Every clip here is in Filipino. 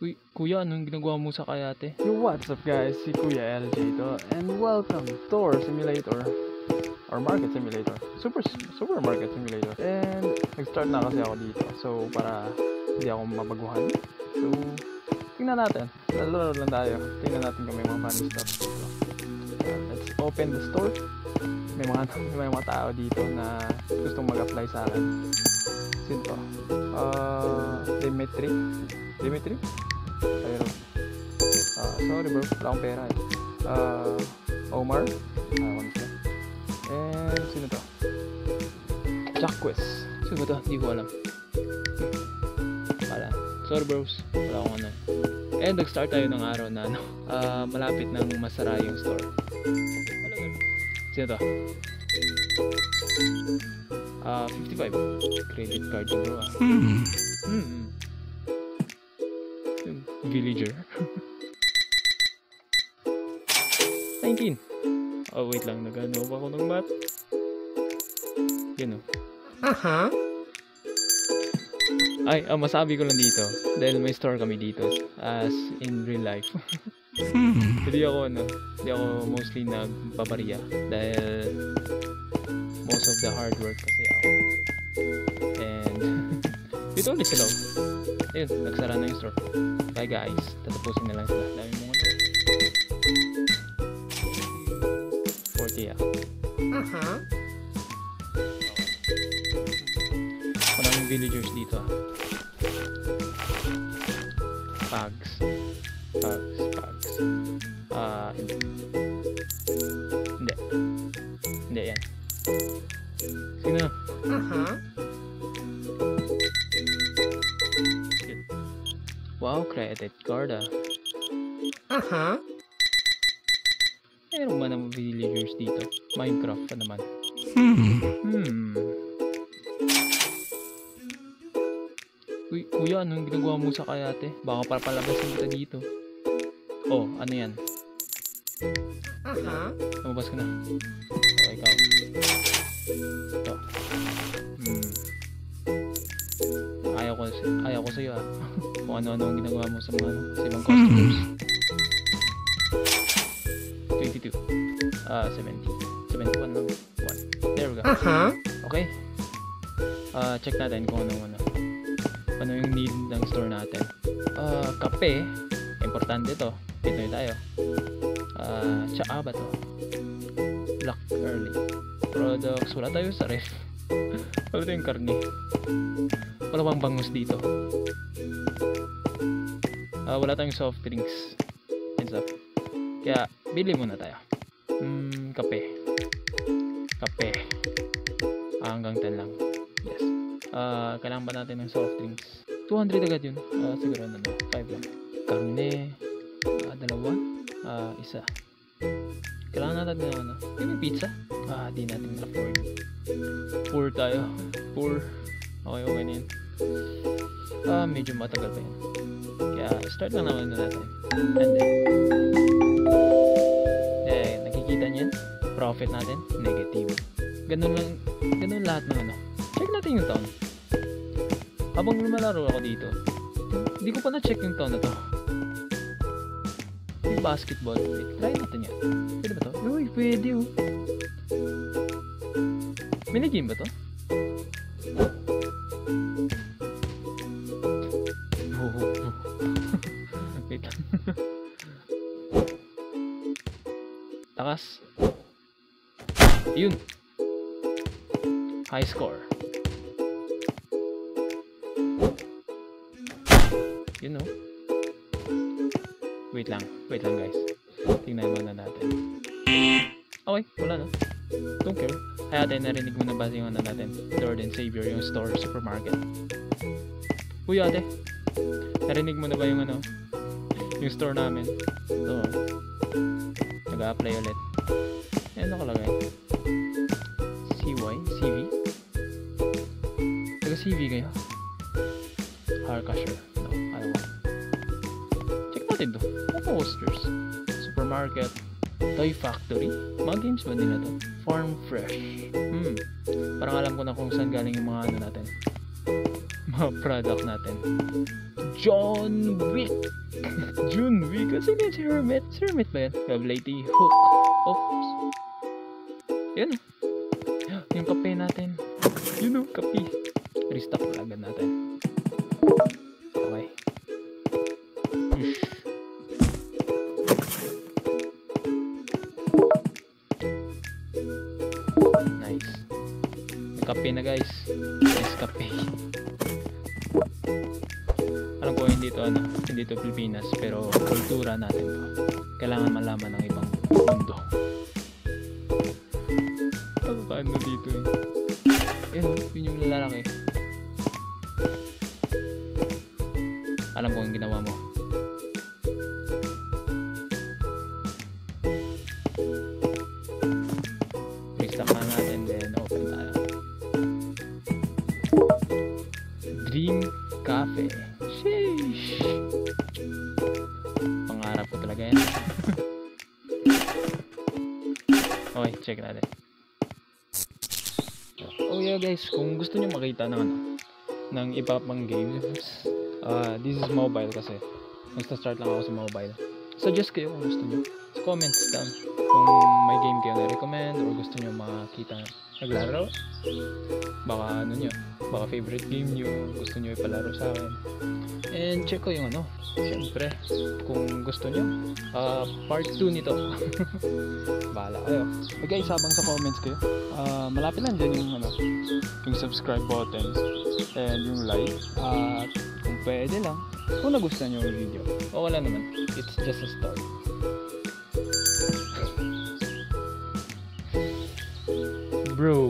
Uy, kuya, anong ginagawa mo sa kayate? Yo, what's up guys? Si Kuya LJ to, and welcome to Store Simulator or Market Simulator, Supermarket Simulator. And nag-start na kasi ako dito, so para hindi ako mabaguhan. So tingnan natin, lalo lang tayo. Tingnan natin kung may mga funny stuff dito. Let's open the store. May mga tao dito na gustong mag-apply sa akin. Sino to? Dimitri? Ayun. Sorry bro, wala akong pera eh. Omar, one siya. And sino to? Jacques. Sino ba to? Hindi ko alam. Wala. Sorry bros, wala akong ano. And nag-start tayo ng araw na ano, malapit nang masara yung store. Hello guys. Sino to? 55. Credit card to bro. Villager. 19. Oh wait lang, nag-ano ako ng math. Yun o. Ay, masabi ko lang dito dahil may store kami dito as in real life. Hindi ako mostly nagpapariya dahil most of the hard work kasi ako. And dito ulit sila. Ayun, nagsara na yung store. Bye guys, tatapusin na lang sila. Dami mong ano. 40 ah. Maraming villagers dito ah. Pags. Hindi yan. Sino? Wow, credit card ah. Meron ba naman villagers dito? Minecraft pa naman. Uy, kuya, anong ginagawa mo sa kayate? Baka palabasin kita dito. Oh, ano yan? Lumabas ka na. Oh, ikaw. Ito. Ayaw ko sa'yo ah. Kung ano-ano ang ginagawa mo sa mga sa ibang customers. 22. 70. 71 lang. 1. There we go. Okay. Check natin kung ano yung need ng store natin. Kape. Importante to. Pinoy tayo. Tsaa ba to? Black early. Products. Wala tayo sa ref. Wala tayong karne. Wala bang bangus dito? Wala tayong soft drinks and stuff. Kaya bili muna tayo. Kape. Hanggang 10 lang. Yes. Kailangan ba natin ng soft drinks? 200 agad yun. Siguro 5 lang. Karne. 2. Isa. Kailangan natin ng ano. May pizza? Di natin afford. Poor tayo. Okay na yun. Medyo matagal pa yun. Kaya start lang naman natin. And then nakikita niyan, profit natin negative. Ganun lahat ng ano. Check natin yung town. Habang lumalaro ako dito, hindi ko pa na-check yung town na to. Yung basketball. Try natin yan. Pwede ba to? Uy, pwede oh. Minigame ba to? Wait lang. Takas. Yun. High score. Yun know. Wait lang guys. Tingnan muna natin. Okay, wala no. Don't care. Ate, narinig mo na ba yung ano natin? Lord and Savior, yung store, supermarket. Uy ate, narinig mo na ba yung ano? Yung store namin? Ito. Nag-a-apply ulit. Ayan nakalagay. CV? Taga-CV kayo? Harkasher. No, ayaw ko. Check natin to. Posters. Supermarket. Toy Factory. Mga games ba nila to? Farm Fresh. Parang alam ko na kung saan galing yung mga ano natin. Mga product natin. John Wick. John Wick. Kasi din si Hermit. Si Hermit ba yan? Lady Hook. Oops. Yan. Yung kape natin. Yun o, kape. Restock agad natin. Okay. Nice. Kape na guys. Nice kape. Alam ko hindi to Pilipinas, pero kultura natin to. Kailangan malaman ng ibang mundo. Paano dito eh? Yun yung lalaki. Alam ko yung ginawa mo. Restock na natin, then open tayo. Dream Cafe. Sheesh. Pangarap ko talaga yan. Okay, check natin. Oh yeah guys, kung gusto niyo makita ng iba pang games, this is mobile kasi. Nagsta-start lang ako sa mobile. Suggest kayo kung gusto niyo. Sa comments down kung may game kayo na-recommend or gusto niyo makita naglaro. Baka baka favorite game niyo, gusto niyo ipalaro sa akin. And check ko yung syempre, kung gusto niyo, part 2 nito. Bahala kayo. Okay guys, habang sa comments kayo, malapit lang dyan yung subscribe button and yung like. At kung pwede lang, kung nagustuhan nyo yung video, o wala naman, it's just a start. Bro,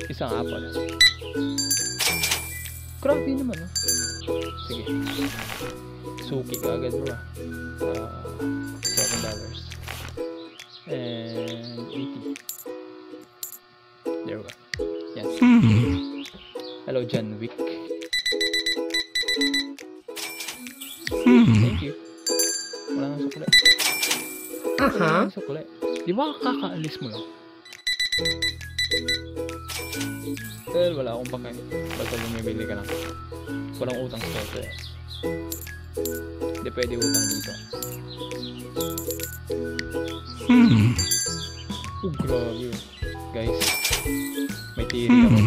isang apple. Grabe naman Sige, suki ka agad bro. $7 and 80. There we go. Yes. Hello John Wick. Thank you. Wala nang sukle. Wala nang sukle. Di ba kakaalis mo lang? Well, wala akong pagkain. Basta bumibili ka lang. Walang utang sa ito eh. Hindi pwede utang dito. Grabe. Guys, may theory ako.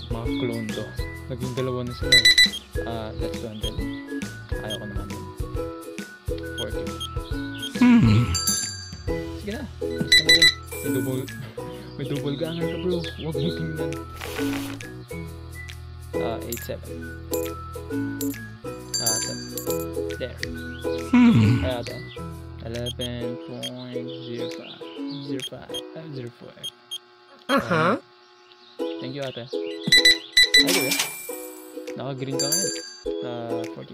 Mga clone to. Naging dalawa na sila. That's 200. Ayaw ko naman. 40. Sige na. Gusto na yan. May double gangan ka bro. Huwag mo tingnan. 87. There. Kaya ito. 11.05. Thank you ate. Ay diba? Naka-green ka ngayon. 14.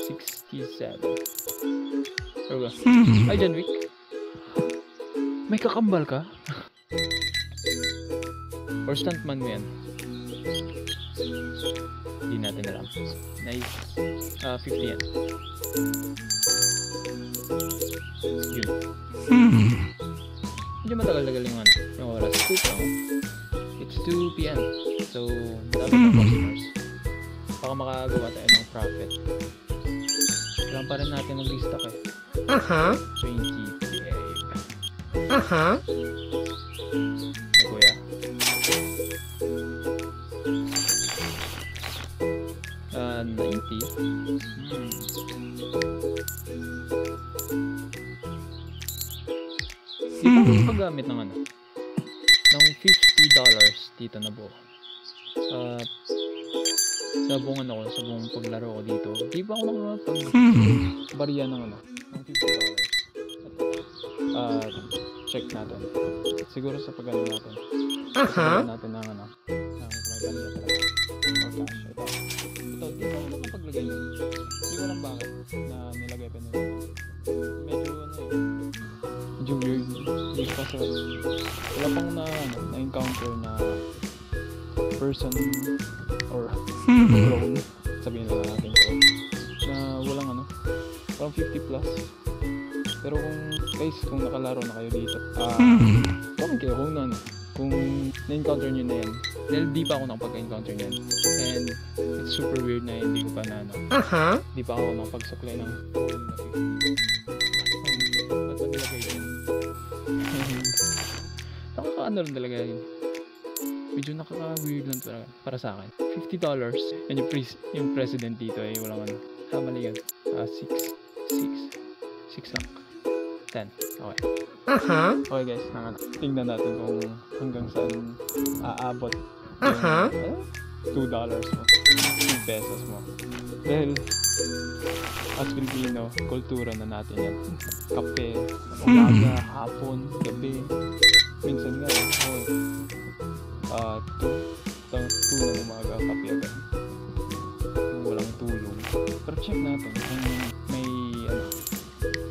67. There we go. Ay John Wick. May kakambal ka? Or stuntman mo yan? Hindi natin alam. Nice. 50 yan. Yun. Medyo matagal-tagal yung oras. It's 2 p.m. So, dami ng customers. Baka makagawa tayo ng profit. Kailangan pa rin natin mag-restock eh. 20 babe. Ay kuya. 90. Di ba ako paggamit ng ng $50 dito na buo sa buong sa buong paglaro ko dito. Di ba ako nakapag-bariya ng $50? Check natin. Siguro sa pag-ano natin. Siguro natin ng ng bariya talaga. Or cash. Ito, di ba ako nakapaglagay yun? Hindi ko lang bakit na nilagay pa nila. Medyo medyo weird. Hindi ko kasi wala pang na-encounter na person or clone, sabihin na natin ko, na walang parang 50 plus. Pero kung nakalaro na kayo dito, comment kayo kung na-encounter nyo na yan. Dahil di pa ako nakapag-encounter niyan. And it's super weird na hindi ko pa na ano. Di pa ako makapagsuklay ng phone na 50. Ba't ba nilagay yun? Nakakaano rin talaga yun. Medyo nakaka-weird lang talaga para sa akin. $50. And yung president dito ay walang ano. Mali yun. 6 lang. 10. Okay. Okay guys, tingnan natin kung hanggang saan aabot yung $2 mo, 2 pesos mo. Dahil as Filipino, kultura na natin yan. Kape, umaga, hapon, gabi. Minsan nga, 2 ng umaga, kape agad. Yung walang tulong. Pero check natin kung may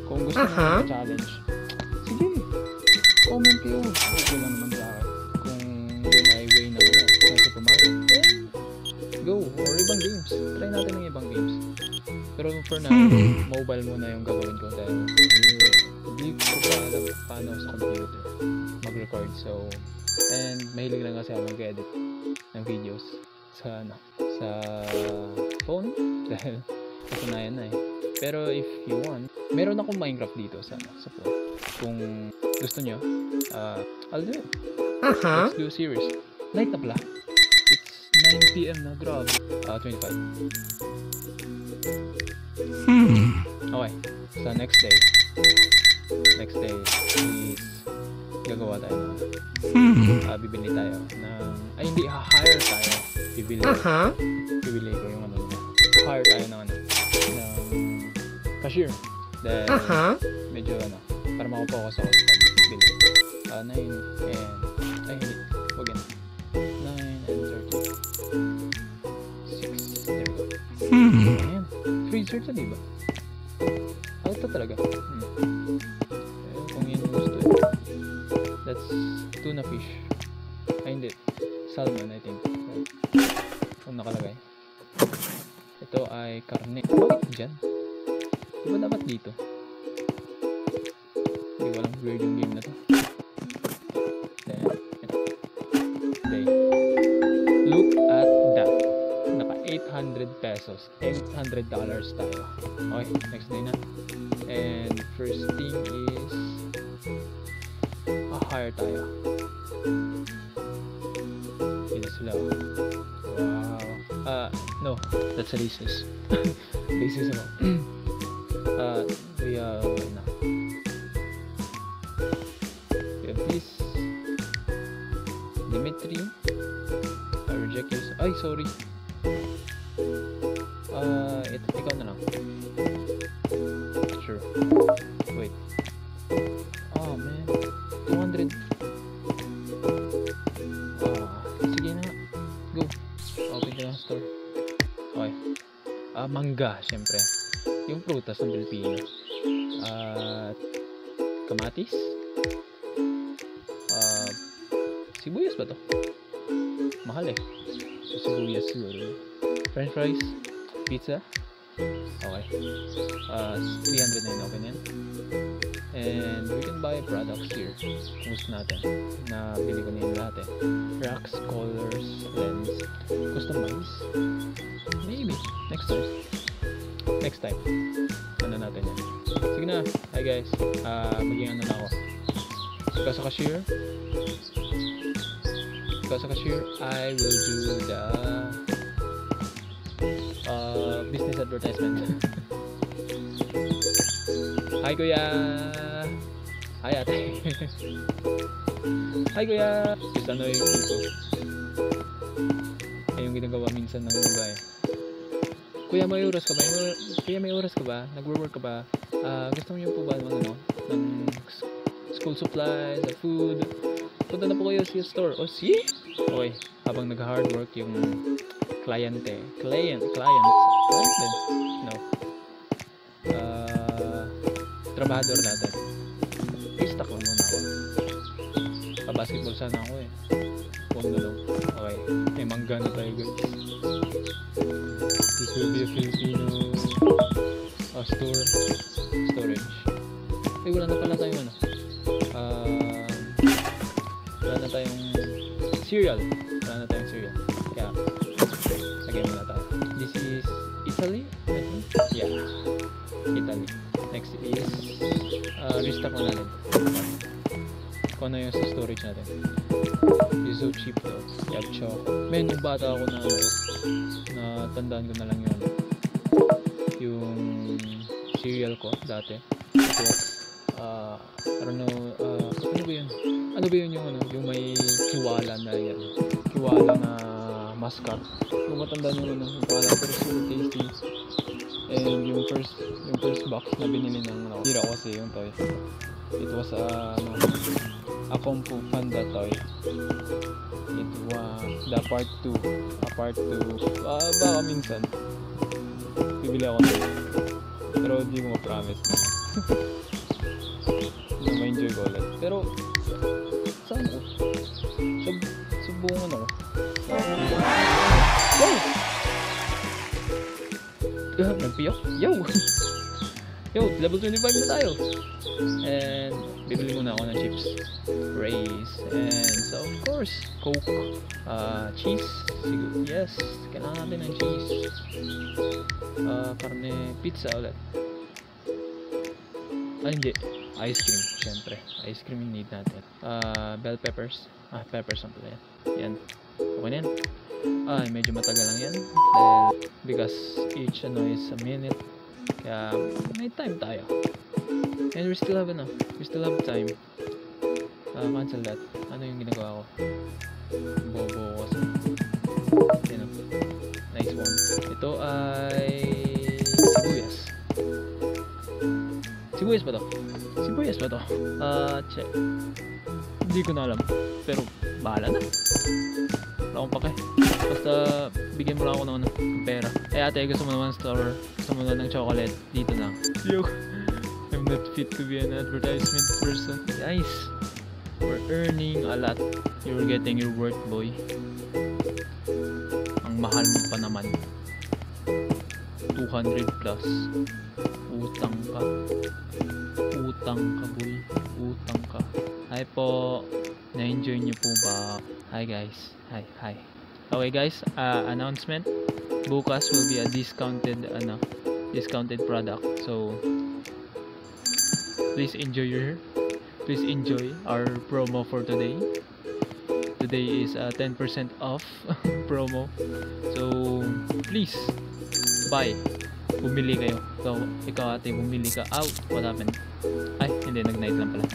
kung gusto mo challenge. Sige, comment kayo. Okay lang naman sa akin. Kung yun ay way na sa Super Mario, then go. Or ibang games. Try natin ng ibang games. Pero for now, mobile muna yung gagawin ko dahil hindi ko pa alam paano sa computer mag-record. So, and mahilig lang kasi ako mag-edit ng videos sa phone dahil kasanayan na eh. Pero if you want, meron akong Minecraft dito sa phone. Kung gusto nyo, I'll do it. Let's do a series. Night na pala. It's 9 PM na, grabe. 25. Okay, so next day is gagawa tayo ng bibili tayo ng, ay hindi, hire tayo. Bibili ko yung ano, hire tayo ng cashier. Dahil medyo para makapokus ako sa pagbili. 9 and, ay hindi, wag yan. 9 and 30. 6, there we go. Ayan, freezer to, diba? Ito talaga. Kung yun gusto eh. That's tuna fish. Ay hindi, salmon I think. Kung nakalagay. Ito ay karne. Bakit dyan? Diba dapat dito? Hindi ko alam, weird yung game na to. Then, okay. Look at that. Naka 800 pesos. $800 tayo. Okay, next day na. And first thing is hire tayo. Yun sila. Wow. No, that's a racist. Racist ako. We have this Dimitri. I reject you. Ay, sorry. Ikaw na lang. Sure. Wait. Oh man, 200. Sige na. Go. Open the store. Okay. Mangga, syempre. Yung prutas ng Pilipino. Kamatis. Sibuyas ba to? Mahal eh. So, sibuyas siguro. French fries. Pizza. Okay. 300 na yun. Okay na yan. And we can buy products here. Kung gusto natin. Na bili ko na yun lahat eh. Racks, colors, lens. Customize. Maybe. Next time. Ano natin yan. Sige na. Hi guys. Maging ano na ako. Ikaw sa cashier, I will do the business advertisement. Hi kuya. Hi ate. Hi kuya. Just ano yung dito. Yung ginagawa minsan ng babae. Kuya, may oras ka ba? May oras ka ba? Nagwo-work ka ba? Gusto niyo po ba ng school supplies, food? Punta na po kayo sa store. Oh, see? Okay. Habang nag-hard work yung client din. No. Trabahador natin. I-stock lang muna ako. Pa-basketball sana ako eh. Huwag na lang. Okay. May mangga na tayo guys. This will be a Filipino storage. Ay, wala na pala tayong wala na tayong cereal. Wala na na tayong cereal. Kaya, lagyan muna tayo. This is Italy, I think. Yeah, Italy. Next is, restock na natin. Kung ano yung sa storage natin. It's so cheap though. Yab choco. Men, yung bata ako na na tandaan ko na lang yung cereal ko dati. It was, I don't know, ano ba yun? Ano ba yun yung may kiwala na yan? Kiwala na mascot. Kung matandaan nyo yung pangalan, pero super tasty. And yung first box na binili ng hira ko kasi yung toy. It was a Kung Fu Panda toy. It was the part 2. Part 2. Baka minsan bibili ako nito. Pero hindi ko ma-promise. Na ma-enjoy ko ulit. Pero saan ko? Subungan ako. Wow! Nagpiyok? Yo! Yo! Level 25 na tayo! And bibili muna ako ng chips, Rays, and so of course Coke, cheese, siguro, yes, kailangan natin ng cheese, karne, pizza ulit, hindi, ice cream, syempre, ice cream yung need natin, bell peppers, peppers ang pala yan, okay na yan, medyo matagal lang yan, because each is a minute, kaya may time tayo. And we still have time. Cancel that. Ano yung ginagawa ko? Bobo ko kasi. Yan o. Nice one. Ito ay sibuyas. Sibuyas ba to? Sibuyas ba to? Check. Hindi ko na alam. Pero bahala na. Wala akong pake. Basta bigyan mo lang ako ng pera. Ate, gusto mo naman store. Gusto mo lang ng chocolate. Dito lang. Yo! I'm not fit to be an advertisement person. Guys, we're earning a lot. You're getting your worth, boy. Ang mahal mo pa naman. 200 plus. Utang ka. Utang ka, boy. Utang ka. Hi po. Na-enjoy niyo po ba? Hi guys. Hi. Okay guys, announcement. Bukas will be a discounted product. So please enjoy our promo for today. Today is 10% off promo. So please buy. Bumili kayo. So, ikaw ate, bumili ka. Out. What happened? Ay, hindi, nag-night lang pala.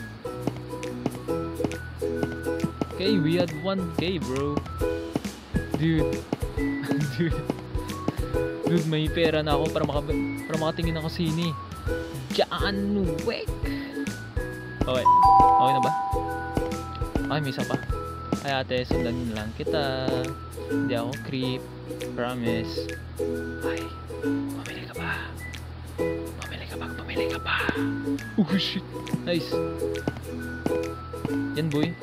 Okay, we had 1K, bro. Dude, may pera na ako para makatingin ako sini. John Wick. Okay na ba? Ay, may isa pa. Ay ate, sundan lang kita. Hindi ako creep. Promise. Ay, pamili ka pa. Oh shit. Nice. Yan boy.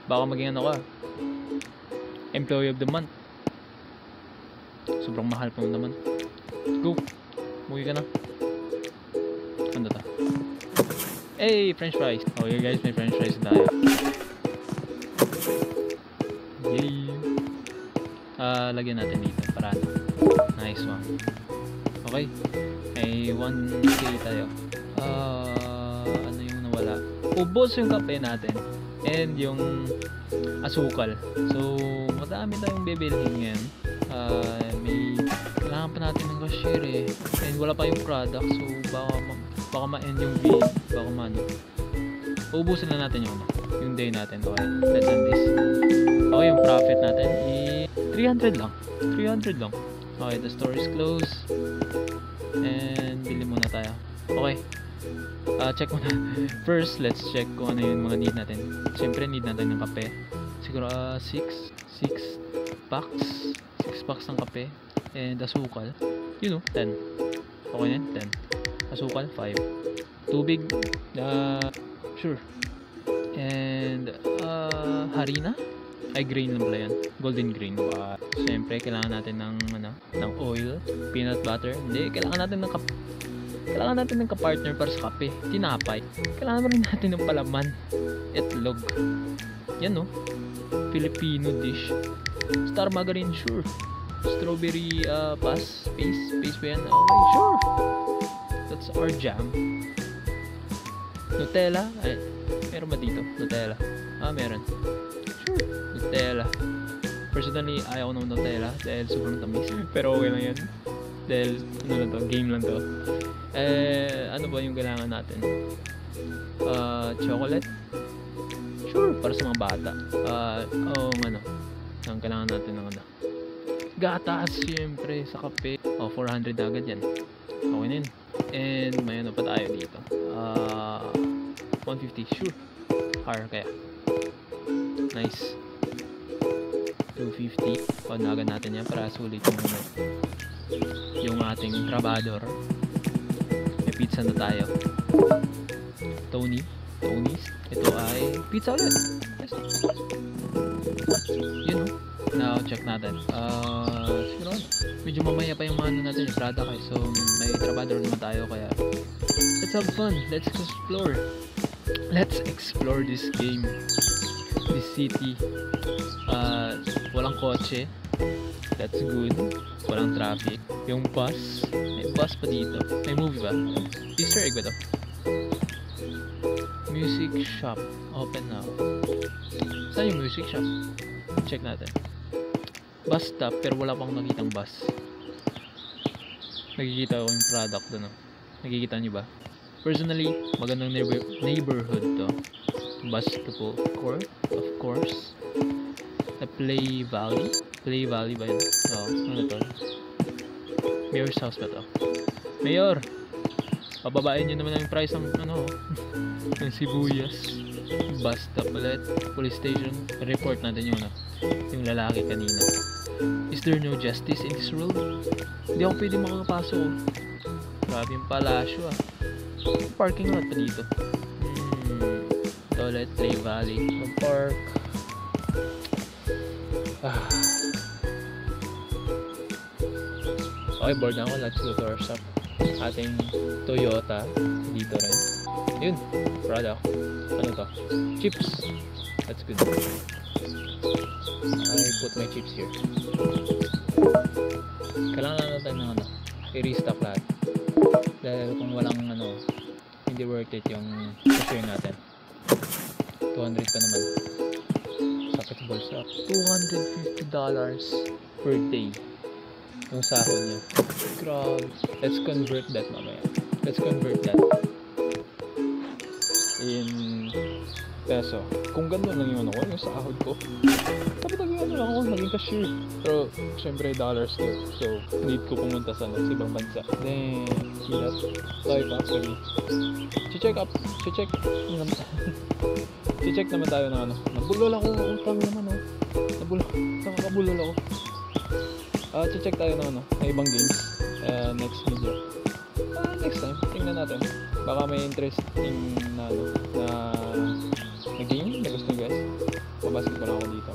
Baka maging ano ka, Employee of the month. Sobrang mahal pa naman. Go. Muwi ka na. Ano ta? Hey, french fries. Okay guys, may french fries tayo. Yay. Lagyan natin dito para nice one. Okay. May 1K tayo. Ano yung nawala? Ubos yung kape natin. And yung asukal. So, madami tayong bibilhin ngayon. May kailangan pa natin ng cashier eh. And wala pa yung product. So, baka ma-end yung video. Baka ubusin na natin yung day natin. Okay, let's end this. Okay, yung profit natin 300 lang. Okay, the store is closed. And bili muna tayo. Okay. Check muna. First, let's check kung ano yung mga need natin. Siyempre, need natin ng kape. Siguro 6 packs. 6 packs ng kape. And asukal. 10. Okay yan, 10. Asukal, 5. Tubig, sure. And harina. Ay, grain lang pala yan. Golden grain. Siyempre, kailangan natin ng oil. Peanut butter. Hindi, kailangan natin ng kapartner para sa kape. Tinapay. Kailangan rin natin ng palaman. Itlog. Yan no. Filipino dish. Star margarine, sure. Strawberry paste ba yan? Okay, sure. That's our jam. Nutella? Ay, meron ba dito? Nutella. Meron. Sure. Nutella. Personally, ayaw ko ng Nutella dahil sobrang tamis. Pero okay lang yan. Dahil, ano lang to, game lang to. Ano ba yung kailangan natin? Chocolate? Sure, para sa mga bata. Ang kailangan natin ng ano? Gatas, syempre, sa kape. 400 na agad yan. Okay na yun. And may ano pa tayo dito. 150, sure. Kaya. Nice. 250. Panagan natin yan para sulit yung ating trabador. May pizza na tayo. Tony's. Ito ay pizza ulit. Yes. Yun, no? Now, check natin. Siguro, medyo mamaya pa yung mga ano natin, yung product eh. So, may trabador naman tayo, kaya let's have fun. Let's explore. Let's explore this game. This city. Walang kotse. That's good. Walang traffic. Yung bus. May bus pa dito. May movie ba? Easter egg ba to? Music shop. Open now. Saan yung music shop? Check natin. Bus stop, pero wala pang nakitang bus. Nakikita ko yung product doon. Nakikita nyo ba? Personally, magandang neighborhood to. Bus to po court, of course. The Play Valley ba yun? Ano to? Mayor's house ba to? Mayor! Pababain nyo naman yung price ng ng sibuyas. Bus stop ulit. Police station. Report natin yung lalaki kanina. Is there no justice in this world? Hindi ako pwede makakapasok. Grabe yung palasyo Parking lot pa dito. Toilet, Play Valley. Mag-park. Okay, bored na ako. Let's go to our shop. Ating Toyota. Dito rin. Yun. Product. Ano to? Chips. That's good. I put my chips here. Kailangan natin ng i-restock lahat. Dahil kung walang hindi worth it yung share natin. 200 pa naman. Sakit sa bulsa. $250 per day. Yung sahod niya. Grabe. Let's convert that mamaya. Let's convert that in peso. Kung gano'n lang yung yung sahod ko, dapat naging lang ako, naging cashier. Pero, syempre, dollars to. So, need ko pumunta sa ibang bansa. Then, see that? Life actually. Check naman tayo ng Nabulol ako, utang naman nakakabulol ako. Check tayo ng na ibang games. Next video. Next time, tingnan natin. Baka may interesting na game na gusto nyo guys. Mabasket ko lang ako dito.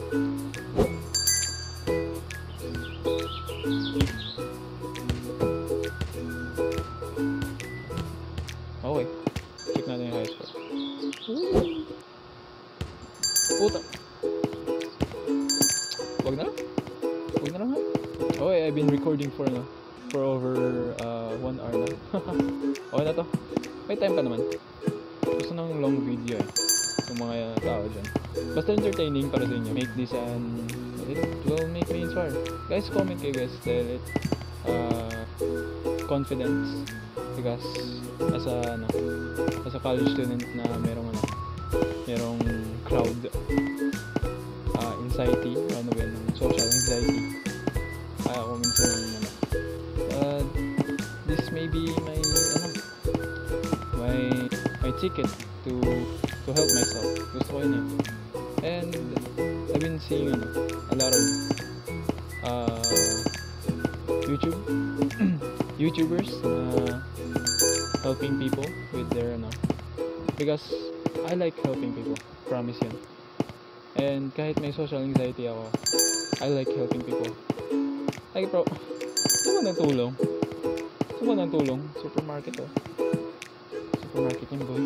Okay. Check natin yung high score. Puta. Wag na lang ha. Okay, I've been recording for over 1 hour na. Okay na to. May time pa naman. Gusto ng long video yung mga tao dyan. Basta entertaining para sa inyo. Make this and it will make me inspired. Guys, comment kayo guys dahil it confidence because as a college student na merong crowd anxiety, social anxiety. Ako minsan this may be my ticket to help myself. Gusto ko yun and I've been seeing a lot of YouTubers helping people with their because I like helping people, promise yun. And kahit may social anxiety ako, I like helping people. Like bro, saan ng tulong? Supermarket Supermarket yan boy.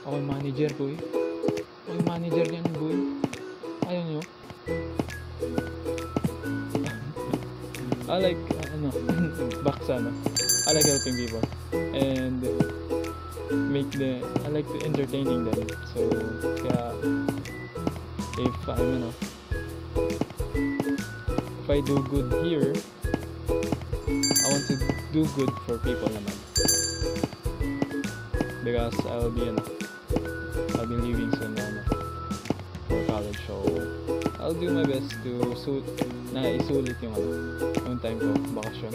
Ako yung manager boy. Ako yung manager yan boy. Ayaw nyo? I like, back sa I like helping people. And I like entertaining them. So, kaya, if I do good here, I want to do good for people naman. Because I'll be leaving soon for college, so I'll do my best to isulit yung time ko, bakasyon.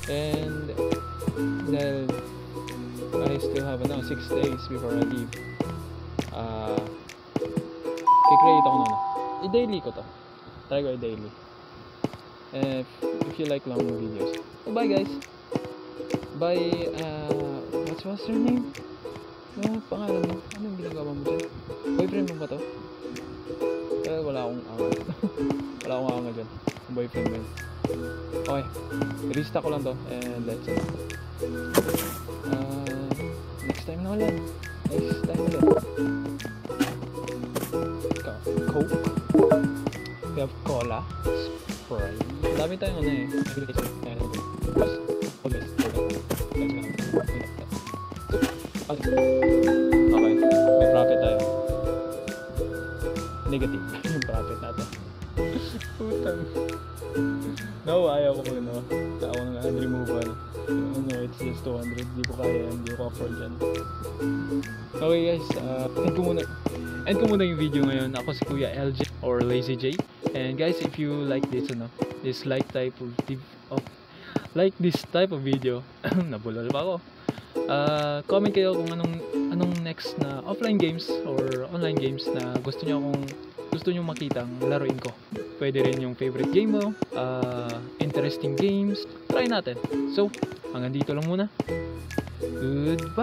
And dahil I still have 6 days before I leave, kikreate ako i-daily ko to. Try ko i-daily. And if you like long videos. So bye guys. Bye. What's your name? Pangalan mo? Anong ginagawa mo dyan? Boyfriend mo ba to? Wala akong wala akong anga dyan. Boyfriend mo yun. Okay. Restart ko lang to. And let's go. Next time na ulit. Coke. We have cola. Sprite. Dami tayong Okay, may profit tayo. Negative yung profit natin. Putang. No, ayaw ko ako ng ad removal. It's just 200. Hindi ko kaya, hindi ko afford yan. Okay guys, end ko muna yung video ngayon. Ako si Kuya LJ or Lazy J. And guys, if you like this type of video, nabulol pa ako. Comment kayo kung anong next na offline games or online games na gusto nyo makitang laruin ko. Pwede rin yung favorite game mo, interesting games, try natin. So, hanggang dito lang muna. Goodbye!